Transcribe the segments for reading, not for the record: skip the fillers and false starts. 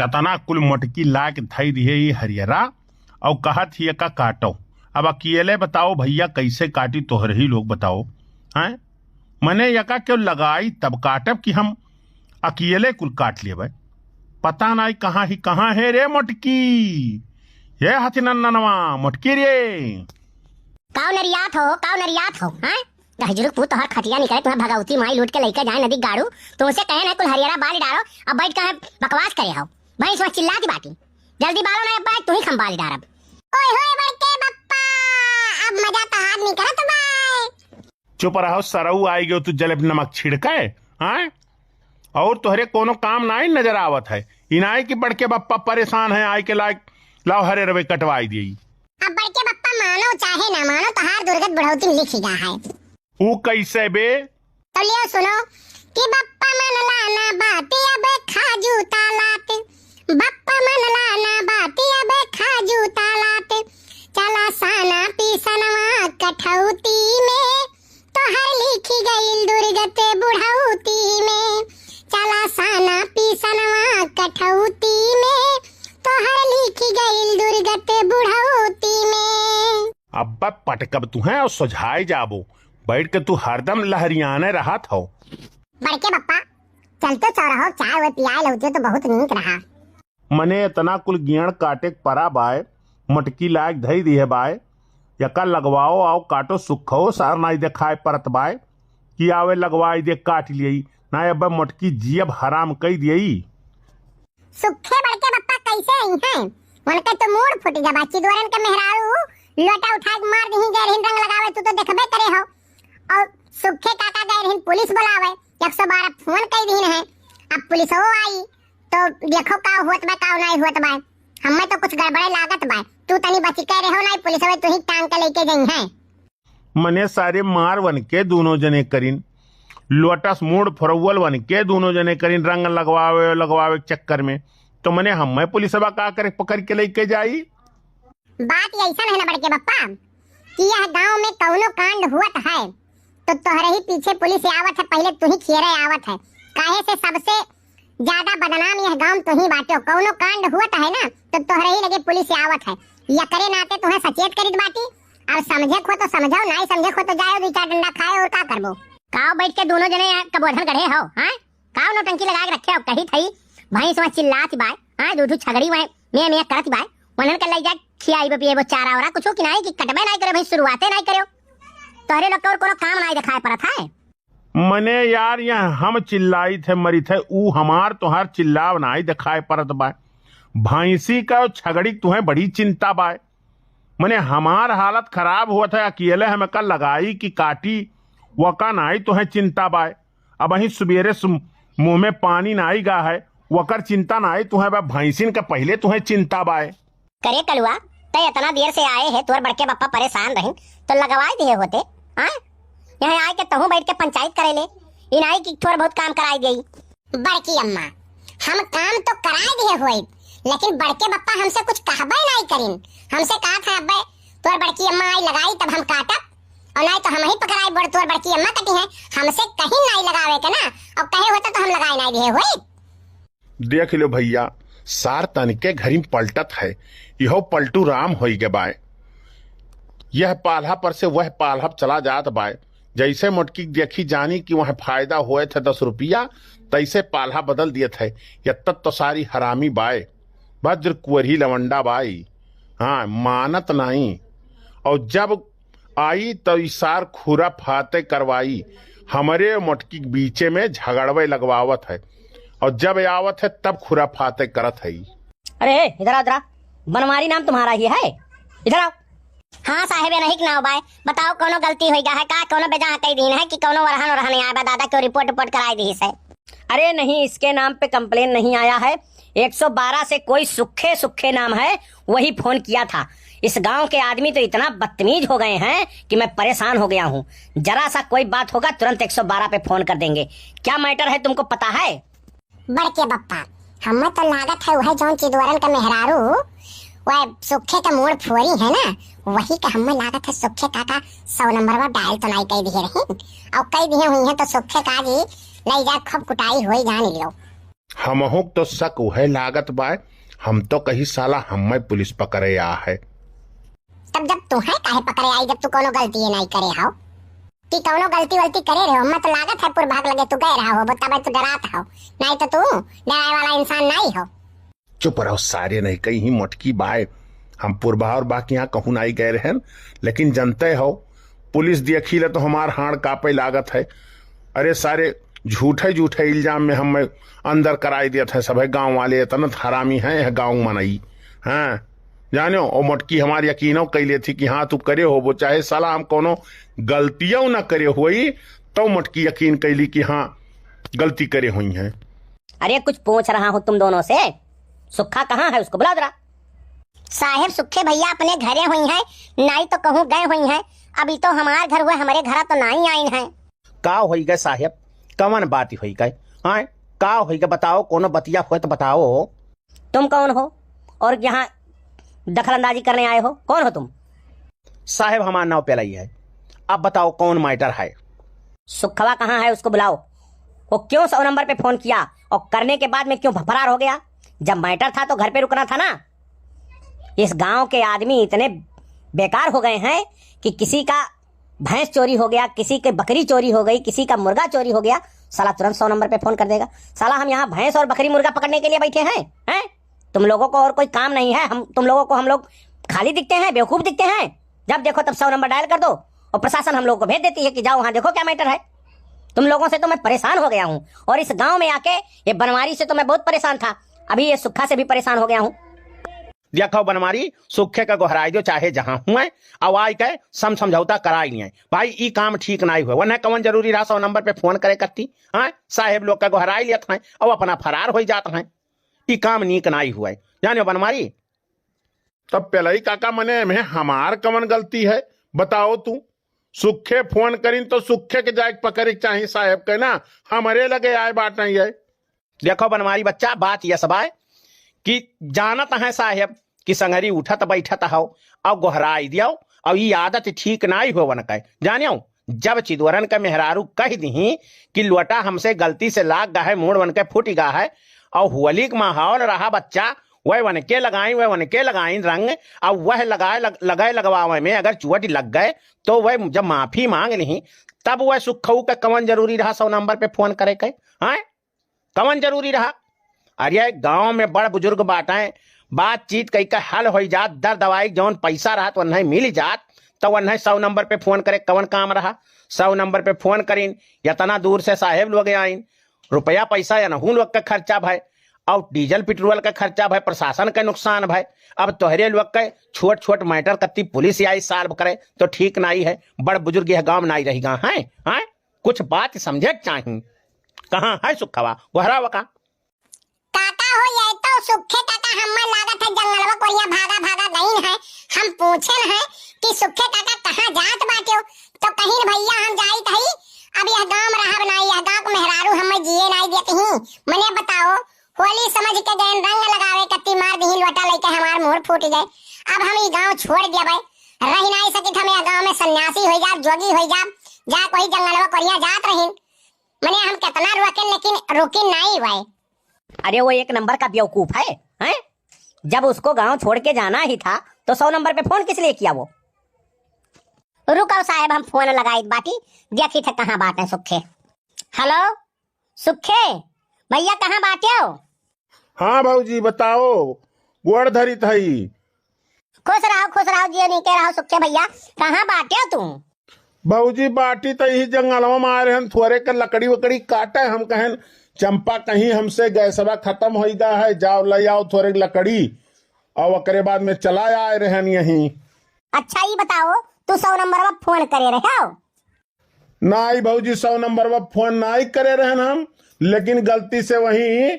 अतना कुल मटकी ला के धई दिए ही हरियरा और कहत ही का काटो। अब अकेले बताओ भैया कैसे काटी, तोहर ही लोग बताओ हैं। मने यका क्यों लगाई तब काटब कि हम अकेले कुल काट लिए भाई। पता नहीं कहाँ ही कहाँ है रे मटकी, ये हथी नन्नवा मटकी रे। काव नरियात हो हैं। गहजुरुक पू तोहर खटिया निकले तुम्हें भगवती माई लूट के लेके जाए नदी गाड़ू, तुमसे कहे ना कुल हरियारा बाल डालो। अब बैठ के बकवास करे हो भाई, इसमें चिल्लाती बाटी। जल्दी बालो ना बैठ, तू ही खम बाल डालब। ओए होए बड़के बप्पा, अब मजा तो हाथ नहीं करत बाय। चुप रहो सरऊ, आई गयो तू जलेब नमक छिड़के हैं। और तोहरे कोनो काम ना नजर आवत है। इनाई की बड़के बप्पा परेशान है, आई के लायक लाओ हरे रवे कटवाई दी। अब बड़के बप्पा मानो चाहे ना मानो तो हार दुर्गत बढ़ोती में लिखी जा है। वो कैसे बे? तो लियो सुनो कि बप्पा मन लाना बाती अब खाजू तालात, बप्पा मन लाना बाती अब खाजू तालात, चला साना पीसनवा कठौती में, तो हर लिखी गई दुर्गत बुढ़ौती में, चला साना पीसनवा कठौती में, तो हर लिखी गई दुर्गत बुढ़ौती में। अब पटकब तू है और सुझाए जाबो, बैठ के तू हरदम लहरियाने रहा था। बड़के बप्पा चलते चौराहो चाय वो पियाए लौटे तो बहुत नीक रहा। मने इतना कुल गियण काटे परा बाय, मटकी लायक धई दी है बाय, यका लगवाओ आओ काटो सुखो सार नाई देखाए परत बाय कि आवे लगवाई दे काट लियई ना। अब मटकी जियब हराम कई दियई। सुखे बड़के बप्पा कैसे आई हैं? उनके तो मूड फुट जा बाची दोरन के मेहरारू लोटा उठा के मार दही गैर हिंद रंग लगावे, तू तो देखबे करे हो। और सुखे काका गैर हिंद पुलिस बुलावे, 112 फोन कई दिन है। अब पुलिस हो आई तो देखो का होत बा का नहीं होत बा। हमें तो कुछ गड़बड़े लागत बा, तू तनी बची के रहो नहीं, पुलिस होवे तू ही टांग के लेके गई है। मने सारे मार बन के दोनों जने करीन, लोटस मूड फरवल बन के दोनों जने करीन रंग लगवावे चक्कर में। तो मने हम पुलिसवा का करे पकड़ के लेके जाई। बात ऐसा है ना बड़के बप्पा कि यह गांव में कौनो कांड हुआ है तो तोहरे ही पीछे पुलिस आवत है, पहले तू ही खेरे आवत है। काहे से सबसे ज्यादा बदनाम यह गांव तू ही बाटो। कौनो कांड हुआ है ना तो तोहरे ही लगे पुलिस आवत है। या करे नाते तुम्हें सचेत करित बाटी। अब समझे खो तो समझाओ, नहीं समझे खो तो जाओ दो चार डंडा खाए और का करबो। काओ बैठ के दोनों जने कबोधन गढ़े हो हैं। काओ नौटंकी लगा के रखे हो कही थई भैंस वहां चिल्लाती बाय हां, दूध छगड़ी वहां मैं करत बाय। वनन के ले जा खियाई बपिए वो चारा वारा कुछो कि नहीं कि कटबे नहीं करे भाई, शुरुआते नहीं करो। तोहरे लोग और कोनो काम नहीं दिखाए पड़त है। मने यार यहाँ हम चिल्लाई थे मरी थे, ऊ हमार तोहार चिल्लाव नहीं दिखाए परत बाय। भैंसी का छगड़ी तुम्हें बड़ी चिंता बाय। मने हमार हालत खराब हुआ था, अकेले हमें कल लगाई कि काटी वका नहीं तुम्हें चिंता बाय। अब वही सुबेरे मुंह में पानी नहीं गा है, वकर चिंता नहीं तुम्हें बा, भैंसिन का पहले तुम्हें चिंता बाय। करे कलुआ तय इतना देर से आए है, तोर बड़के बप्पा परेशान रही तो लगवाए दिए होते हां। यहाँ आए के तहु बैठ के पंचायत करे ले, इनाई की थोड़ा बहुत काम कराई गई। बड़की अम्मा हम काम तो कराए दिए होई, लेकिन बड़के बप्पा हमसे कुछ कहबे नहीं करिन। हमसे कहा था अब्बे तोर बड़की अम्मा आई लगाई तब हम काटब, और नहीं तो हम ही पकड़ाई बड़ तोर बड़की अम्मा कटी है। हमसे कहीं नहीं लगावे के ना, और कहे होता तो हम लगाए नहीं दिए होई। देख लो भैया सार तन के घरी पलटत है, यहो पलटू राम होई के बाय। यह पाल्हा पर से वह पाल्हा चला जात बाय। जैसे मोटकी देखी जानी कि वह फायदा हुए थे 10 रुपया, तैसे पाल्हा बदल दिए थे। यत्त तो सारी हरामी बाय, भद्र कुंवरी लवंडा बाई। हाँ मानत नहीं, और जब आई तो इसार खुरा फाते करवाई, हमारे मोटकी बीचे में झगड़वे लगवावत है, और जब आवत है तब खुरा फाते करत है। अरे इधर आ, बनवारी नाम तुम्हारा ही है, इधर आओ। हाँ साहेब नहीं ना बाय, बताओ कोनो गलती होई गा है का, कोनो बेजा कई दिन है कि कोनो वरहन आया बा, दादा क्यों रिपोर्ट कराई दी है। अरे नहीं, इसके नाम पे कंप्लेन नहीं आया है। 112 से कोई सुखे नाम है वही फोन किया था। इस गांव के आदमी तो इतना बदतमीज हो गए हैं कि मैं परेशान हो गया हूँ। जरा सा कोई बात होगा तुरंत 112 पे फोन कर देंगे। क्या मैटर है तुमको पता है? बड़के बप्पा हमें तो लागत है वह जौन चिदवरन का मेहरारू वह सुखे का मूड फोरी है ना, वही का हमें लागत है सुखे काका 100 नंबर में डायल तो नहीं कही दिए रही, और कई दिए हुई है तो सुखे का जी ले जा खूब कुटाई हुई जान लो। हमहू तो शक वह लागत बाय, हम तो कही साला हमें पुलिस पकड़े आ है। तब जब तुम्हें काहे पकड़े आई जब तू कोनो गलती नहीं करे हो? कि कोनो गलती वलती करे रहे हो? मैं तो लागत है पुर भाग लगे तू गए रहा हो, बताबे तू डरात हो, नहीं तो तू डराए वाला इंसान नहीं हो। चुप रहो सारे, नहीं कहीं मोटकी बाय, हम पुरबा और बाकी यहाँ कहूँ नहीं गए रहन, लेकिन जनते हो पुलिस देखी ले तो हमार हाड़ कापे लागत है। अरे सारे झूठे झूठे इल्जाम में हम अंदर कराई देते हैं, सब गांव वाले इतना हरामी हैं गांव मनई। हाँ जानो, और मोटकी हमारी यकीनो कैले थी कि हाँ तू करे हो वो, चाहे साला हम कोनो गलतियों ना करे हुई तो मोटकी यकीन कैली कि हाँ गलती करे हुई हैं। अरे कुछ पूछ रहा हूँ तुम दोनों से, सुक्खा कहाँ है उसको बुला जरा। साहेब सुखे भैया अपने घरे हुई हैं, नहीं तो कहूँ गए हुई हैं, अभी तो हमारे घर हुए, हमारे घर तो नहीं आई हैं। का होई गए साहेब, कवन बात होई गए? हाँ का होई गए बताओ, कोनो बतिया हो तो बताओ। तुम कौन हो और यहाँ दखल अंदाजी करने आए हो? कौन हो तुम? साहेब हमारा नाव पेलाई है, अब बताओ कौन मैटर है? सुखवा कहाँ है उसको बुलाओ। वो क्यों 100 नंबर पे फोन किया और करने के बाद में क्यों फरार हो गया? जब मैटर था तो घर पे रुकना था ना। इस गांव के आदमी इतने बेकार हो गए हैं कि किसी का भैंस चोरी हो गया, किसी के बकरी चोरी हो गई, किसी का मुर्गा चोरी हो गया, साला तुरंत 100 नंबर पे फोन कर देगा। साला हम यहाँ भैंस और बकरी मुर्गा पकड़ने के लिए बैठे हैं? तुम लोगों को और कोई काम नहीं है? तुम लोग खाली दिखते हैं, बेवकूफ दिखते हैं। जब देखो तब 100 नंबर डायल कर दो और प्रशासन हम लोगों को भेज देती है कि जाओ वहां देखो क्या मैटर है। तुम लोगों से तो मैं परेशान हो गया हूँ, और इस गांव में आके ये बनवारी से तो मैं बहुत परेशान था, अभी ये सुक्खा से भी परेशान हो गया हूँ। देखो बनमारी, सुखे का गोहराई दो चाहे जहां हुए, अब आई के समझौता कराई नहीं है भाई, ई काम ठीक नहीं हुआ, वरना कवन जरूरी रहा 100 नंबर पे फोन करे करती। हाँ साहेब लोग का गोहराई लेते हैं और अपना फरार हो जाते हैं, ई काम नीक नहीं हुआ। जानो बनमारी, तब पेलई काका मने में हमार कवन गलती है बताओ तू? सुखे फोन करीन तो सुखे के जाए पकड़े चाहिए साहेब के ना, हमारे लगे आए बात नहीं है। देखो बनमारी बच्चा, बात यह सब है कि जानत है साहेब कि संगरी उठत बैठत हो और गोहराई दियो, और ये आदत ठीक नहीं हो बन के जानियो। जब चिदवरन के मेहरारू कह दी कि लोटा हमसे गलती से लाग गा है, मूड बन के फूट गा है, और होली का माहौल रहा बच्चा, वह वन के लगाई रंग, और वह लगाए लगवावे में अगर चुवट लग गए तो वह जब माफी मांग ली तब वह सुखऊ का कवन जरूरी रहा 100 नंबर पे फोन करे के? हाँ कवन जरूरी रहा? अरे गांव में बड़ बुजुर्ग बाटें, बातचीत कई का हल हो जात, दर दवाई जौन पैसा रहा तो वह मिल जात, तो वह 100 नंबर पे फोन करे कवन काम रहा? 100 नंबर पे फोन करीन, इतना दूर से साहेब लोग आइन, रुपया पैसा या नहू लोग का खर्चा भाई, और डीजल पेट्रोल का खर्चा भाई, प्रशासन का नुकसान भाई। अब तोहरे लोग के छोट छोट मैटर कत्ती पुलिस आई सॉल्व करे तो ठीक नहीं है, बड़ बुजुर्ग यह गांव नहीं रहेगा। है कुछ बात समझे चाहिए। कहाँ है सुखवा गोहरावा का? काका हो ये तो सुखे काका हमें लागत है जंगलवा कोरिया भागा गईन है। हम पूछे है कि सुखे काका कहाँ जात बाटे हो, तो कहीं भैया हम जाई तही, अब यह गांव में रहा बनाई, यह गांव को मेहरारू हमें जिए नहीं देती ही। मने बताओ होली समझ के गए रंग लगावे कत्ती मार दी लोटा लेके हमार मोर फूट गए। अब हम ये गांव छोड़ दिया भाई, रह नहीं सके हम यह गांव में सन्यासी हो जा, जोगी हो जा कोई जंगलवा कोरिया जात रहीन। मने हम कितना रोके लेकिन रोकी नहीं हुए। अरे वो एक नंबर का बेवकूफ है? जब उसको गांव छोड़ के जाना ही था तो 100 नंबर पे फोन किस लिए किया वो? रुको साहब हम फोन लगाई बाटी, देखी थे कहाँ बात है सुखे। हेलो सुखे भैया कहाँ बाटे हो? हाँ भाऊजी बताओ, गोड़ धरी थई। खुश रहो जी, नहीं कह रहा सुखे भैया, कहाँ बाटे हो तुम? भाऊजी बाटी तो यही जंगलवा में आ रहे हैं, थोड़े के लकड़ी वकड़ी काटे, हम कहें चंपा कहीं हमसे गैसवा खत्म हो गया है, जाओ ले आओ थोड़े लकड़ी, और ओकरे बाद में चला आए रहन यहीं। अच्छा ये बताओ तू 100 नंबर में फोन करे रहे हो? नहीं भाऊजी 100 नंबर में फोन नहीं करे रहन हम, लेकिन गलती से वहीं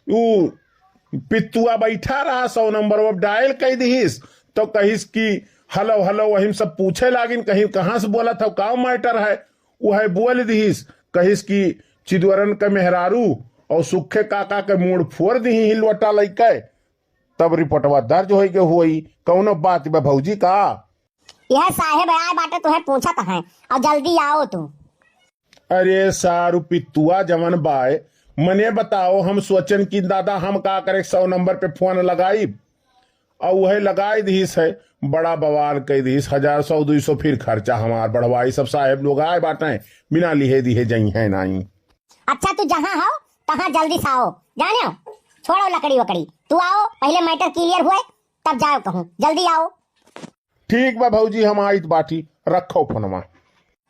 पित्तुआ बैठा रहा 100 नंबर वो डायल कर दीस, तो कहिस कि हेलो हेलो वही सब पूछे लागिन, कहीं कहाँ से बोला था का मैटर है, वह बोल दीस, कहिस कि चिदवरन के मेहरारू और सुखे काका के मूड फोड़ दी हिलवटा लैके, तब रिपोर्टवा दर्ज हो गए हुई। कौनो बात बा भौजी का? यह साहेब आए बाटे तुम्हें पूछत है और जल्दी आओ तू। अरे सारू पित्तुआ जमन बाय मने बताओ, हम सोचन कि दादा हम का करे 100 नंबर पे फोन लगाई और वह लगाई दीस है, बड़ा बवाल कई दीस, 1000 100 200 फिर खर्चा हमार बढ़वाई। सब साहेब लोग आए बाटे बिना लिहे दिहे जई है नहीं। अच्छा तू जहाँ हो तहाँ जल्दी से आओ, जाने हो, छोड़ो लकड़ी वकड़ी, तू आओ, पहले मैटर क्लियर हुए तब जाओ, कहूँ जल्दी आओ। ठीक बा भौजी, हम आई बाटी, रखो फोनमा।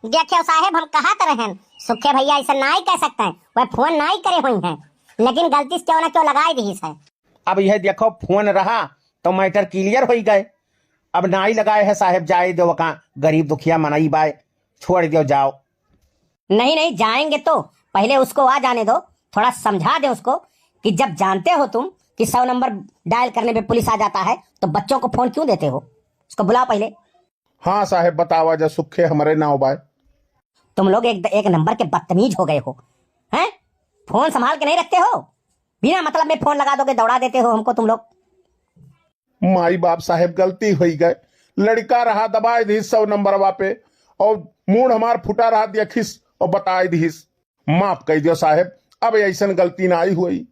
देखियो साहेब, हम कहा तो रहन सुखे भैया ऐसा ना ही कह सकते हैं, वह फोन ना ही करे हुई हैं, लेकिन गलती से क्यों ना क्यों लगाई दी है। अब यह देखो फोन रहा तो मैटर क्लियर हो गए। अब ना ही लगाए है साहेब, जाए दो वहाँ गरीब दुखिया मनाई बाय, छोड़ दो जाओ। नहीं नहीं, जाएंगे तो पहले उसको आ जाने दो, थोड़ा समझा दे उसको कि जब जानते हो तुम कि 100 नंबर डायल करने पे पुलिस आ जाता है तो बच्चों को फोन क्यों देते हो। उसको बुलाओ पहले। हाँ साहेब, बतावा जा सुखे हमारे ना हो बाय। तुम लोग एक नंबर के बदतमीज हो गए हो, हैं? फोन संभाल के नहीं रखते हो, बिना मतलब में फोन लगा दोगे, दौड़ा देते हो हमको तुम लोग। माई बाप साहेब गलती हो गए, लड़का रहा दबाए दीस 100 नंबर वापे और मूड हमार फुटा रहा देखिस और बताए दीस, माफ कह दियो साहेब, अब ऐसा गलती ना आई हुई।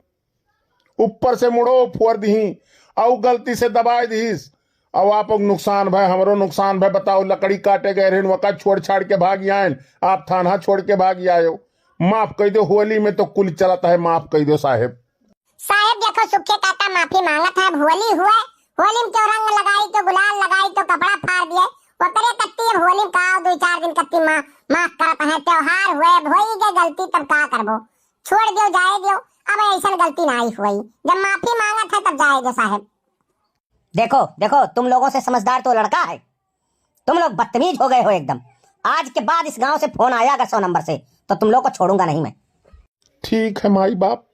ऊपर से मुड़ो फोड़ दी और गलती से दबाए दीस और आप नुकसान भाई, हमरो नुकसान भाई। बताओ, लकड़ी काटे गए रहे वक़्त छोड़ छाड़ के भाग आए, आप थाना छोड़ के भाग आए हो। माफ कह दो, होली में तो कुल चलता है, माफ कह दो साहेब। साहेब देखो, सुखे काका माफी मांगत है, अब होली हुए, होली में क्यों रंग लगाई तो गुलाल लगाई तो कपड़ा फाड़ दिए, वो करे कत्ती अब होली का 2-4 दिन कत्ती माफ करत है, त्योहार हुए, अब होई गए गलती तब का करबो, छोड़ दियो जाए दियो, अब ऐसा गलती ना ही हुई, जब माफी मांगत है तब जाए दो साहेब। देखो देखो, तुम लोगों से समझदार तो लड़का है, तुम लोग बदतमीज हो गए हो एकदम। आज के बाद इस गांव से फोन आया अगर 100 नंबर से तो तुम लोग को छोड़ूंगा नहीं मैं। ठीक है माई बाप।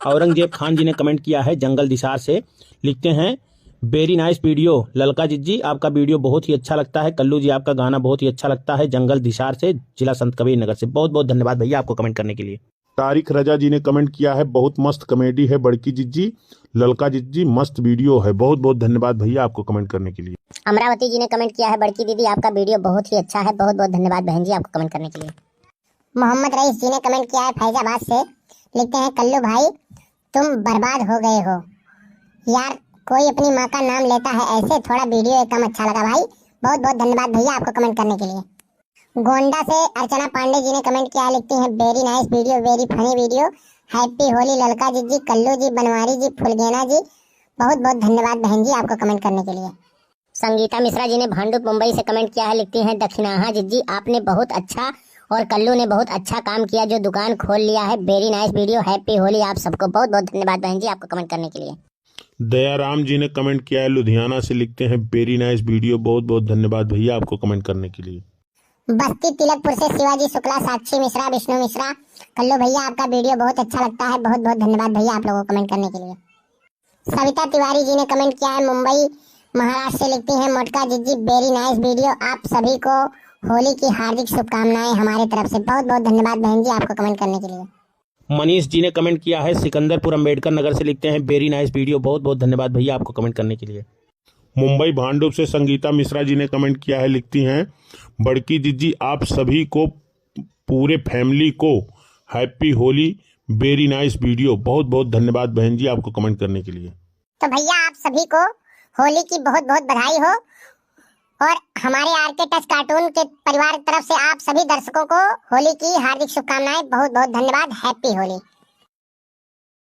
औरंगजेब खान जी ने कमेंट किया है जंगल दिशार से, लिखते हैं वेरी नाइस वीडियो ललका जी, आपका वीडियो बहुत ही अच्छा लगता है। कल्लू जी आपका गाना बहुत ही अच्छा लगता है। जंगल दिशार से, जिला संत कबीर नगर से। बहुत बहुत धन्यवाद भैया आपको कमेंट करने के लिए। तारिक रजा जी ने कमेंट किया है, बहुत मस्त कॉमेडी है बड़की जिज्जी, ललका जिज्जी मस्त वीडियो है। बहुत बहुत धन्यवाद भैया आपको कमेंट करने के लिए। अमरावती जी ने कमेंट किया है, बड़की दीदी आपका वीडियो बहुत ही अच्छा है। बहुत बहुत धन्यवाद बहन जी आपको कमेंट करने के लिए। मोहम्मद रईस जी ने कमेंट किया है फैजाबाद से, लिखते हैं कल्लू भाई तुम बर्बाद हो गए हो यार, कोई अपनी माँ का नाम लेता है ऐसे, थोड़ा वीडियो कम अच्छा लगा भाई। बहुत बहुत धन्यवाद भैया आपको कमेंट करने के लिए। गोंडा से अर्चना पांडे जी ने कमेंट किया है, लिखती हैं very nice video, very funny video, happy Holi ललका जी, कल्लू जी, बनवारी जी, फुलगेना जी। बहुत बहुत धन्यवाद बहन जी आपको कमेंट करने के लिए। संगीता मिश्रा जी ने भांडुप मुंबई से कमेंट किया है, लिखती हैं दक्षिणाहा जी आपने बहुत अच्छा और कल्लू ने बहुत अच्छा काम किया जो दुकान खोल लिया है, very nice video, happy Holi आप सबको। बहुत बहुत धन्यवाद बहन जी आपको कमेंट करने के लिए। दयाराम जी ने कमेंट किया है लुधियाना से, लिखते हैं वेरी नाइस वीडियो। बहुत बहुत धन्यवाद भैया आपको कमेंट करने के लिए। बस्ती तिलकपुर से शिवाजी शुक्ला, साक्षी मिश्रा, विष्णु मिश्रा, कल्लू भैया आपका वीडियो बहुत अच्छा लगता है। बहुत बहुत धन्यवाद भैया आप लोगों को कमेंट करने के लिए। सविता तिवारी जी ने कमेंट किया है मुंबई महाराष्ट्र से, लिखती हैं मोटका जिज्जी वेरी नाइस वीडियो, आप सभी को होली की हार्दिक शुभकामनाएं हमारे तरफ से। बहुत बहुत धन्यवाद बहन जी आपको कमेंट करने के लिए। मनीष जी ने कमेंट किया है सिकंदरपुर अंबेडकर नगर से, लिखते हैं वेरी नाइस वीडियो। बहुत बहुत धन्यवाद भैया आपको कमेंट करने के लिए। मुंबई भांडुप से संगीता मिश्रा जी ने कमेंट किया है, लिखती हैं बड़की जिज्जी आप सभी को, पूरे फैमिली को happy Holi, very nice video. बहुत बहुत धन्यवाद बहन जी आपको कमेंट करने के लिए। तो भैया आप सभी को होली की बहुत बहुत बधाई हो और हमारे आरके टच कार्टून के परिवार की तरफ से आप सभी दर्शकों को होली की हार्दिक शुभकामनाएं। बहुत बहुत धन्यवाद। हैप्पी होली।